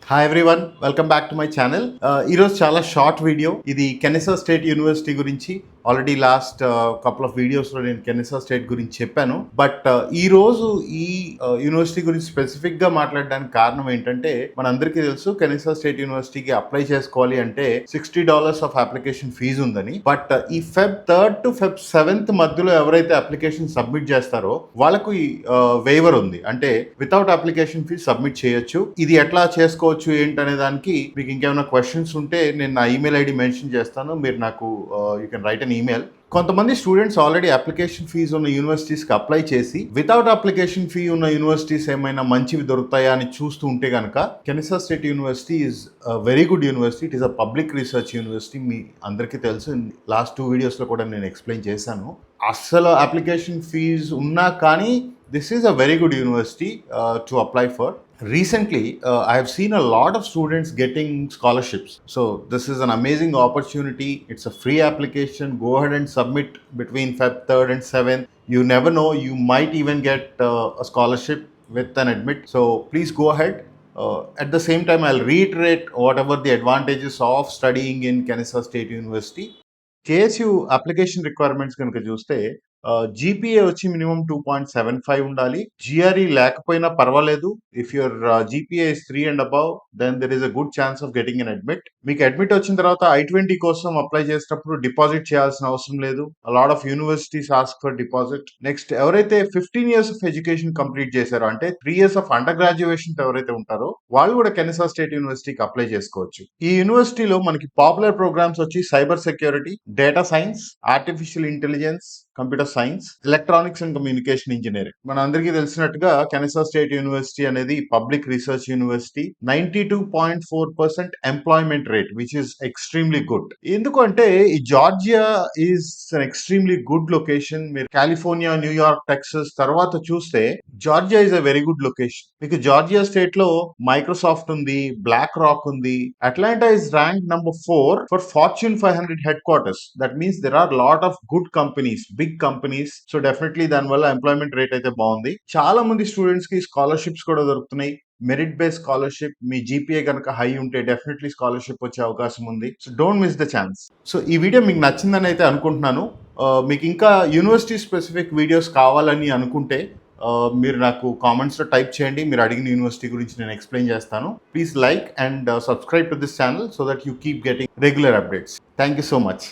Hi everyone, welcome back to my channel. ఈరోజు చాలా short video. ఇది కెనెసా స్టేట్ యూనివర్సిటీ గురించి. ఆల్రెడీ లాస్ట్ కపుల్ ఆఫ్ వీడియోస్లో నేను కెనెసా స్టేట్ గురించి చెప్పాను. బట్ ఈరోజు ఈ యూనివర్సిటీ గురించి స్పెసిఫిక్గా మాట్లాడడానికి కారణం ఏంటంటే, మనందరికీ తెలుసు కెనెసా స్టేట్ యూనివర్సిటీకి అప్లై చేసుకోవాలి అంటే $60 ఆఫ్ అప్లికేషన్ ఫీజు ఉందని. బట్ ఈ Feb 3rd to Feb 7th మధ్యలో ఎవరైతే అప్లికేషన్ సబ్మిట్ చేస్తారో వాళ్ళకు ఈ వేవర్ ఉంది. అంటే వితౌట్ అప్లికేషన్ ఫీజు సబ్మిట్ చేయొచ్చు. ఇది ఎట్లా చేసుకోవచ్చు ఏంటనే దానికి మీకు ఇంకేమైనా క్వశ్చన్స్ ఉంటే నేను నా ఈమెయిల్ ఐడి మెన్షన్ చేస్తాను. మీరు నాకు you can write an email. కొంతమంది స్టూడెంట్స్ ఆల్రెడీ అప్లికేషన్ ఫీజు ఉన్న యూనివర్సిటీస్కి అప్లై చేసి వితౌట్ అప్లికేషన్ ఫీ ఉన్న యూనివర్సిటీస్ ఏమైనా మంచివి దొరుకుతాయా అని చూస్తూ ఉంటే కనుక Kennesaw state university is very good university. It is a public research university. మీ అందరికీ తెలుసు, లాస్ట్ 2 వీడియోస్లో కూడా నేను ఎక్స్ప్లెయిన్ చేశాను. అస్సలు అప్లికేషన్ ఫీజు ఉన్నా కానీ this is a very good university to apply for. Recently, I have seen a lot of students getting scholarships. So this is an amazing opportunity. It's a free application. Go ahead and submit between Feb 3rd and 7th. You never know, you might even get a scholarship with an admit. So please go ahead. At the same time, I'll reiterate whatever the advantages of studying in Kennesaw State University. KSU application requirements కనుక చూస్తే GPA వచ్చి minimum 2.75 ఉండాలి. GRE లేకపోయినా పర్వాలేదు. If your GPA is 3 and above, then there is a good chance of getting an admit. మీకు admit వచ్చిన తర్వాత I-20 కోసం అప్లై చేసేటప్పుడు డిపాజిట్ చేయాల్సిన అవసరం లేదు. Lot of universities ask for deposit. Next, ఎవరైతే 15 years ఆఫ్ ఎడ్యుకేషన్ కంప్లీట్ చేశారో, అంటే 3 years ఆఫ్ అండర్ గ్రాడ్యుయేషన్ ఎవరైతే ఉంటారో వాళ్ళు కూడా కెనెసా స్టేట్ యూనివర్సిటీకి అప్లై చేసుకోవచ్చు. ఈ యూనివర్సిటీలో మనకి పాపులర్ ప్రోగ్రామ్స్ వచ్చి cyber security, data science, artificial intelligence, computer science, electronics and communication engineering. మన అందరికీ తెలిసినట్టుగా కెనెసా స్టేట్ యూనివర్సిటీ అనేది public research university. 92.4% employment rate, which is extremely good. ఎందుకంటే ఈ Georgia is an extremely good location. మీరు California, New York, Texas తర్వాత చూస్తే Georgia is a very good location. మీకు జార్జియా స్టేట్ లో మైక్రోసాఫ్ట్ ఉంది, బ్లాక్ రాక్ ఉంది. Atlanta is rank number 4 for Fortune 500 headquarters. That means there are lot of good companies, big companies. So definitely దానివల్ల employment rate అయితే బాగుంది. చాలా మంది students కి స్కాలర్షిప్స్ కూడా దొరుకుతున్నాయి. Merit base scholarship. మీ జీపీఏ కనుక హై ఉంటే డెఫినెట్లీ స్కాలర్షిప్ వచ్చే అవకాశం ఉంది. So don't miss the chance. So ఈ వీడియో మీకు నచ్చిందని అయితే అనుకుంటున్నాను. మీకు ఇంకా యూనివర్సిటీ స్పెసిఫిక్ వీడియోస్ కావాలని అనుకుంటే మీరు నాకు కామెంట్స్లో టైప్ చేయండి. మీరు అడిగిన యూనివర్సిటీ గురించి నేను ఎక్స్ప్లెయిన్ చేస్తాను. Please like and subscribe to this channel so that you keep getting regular updates. Thank you so much.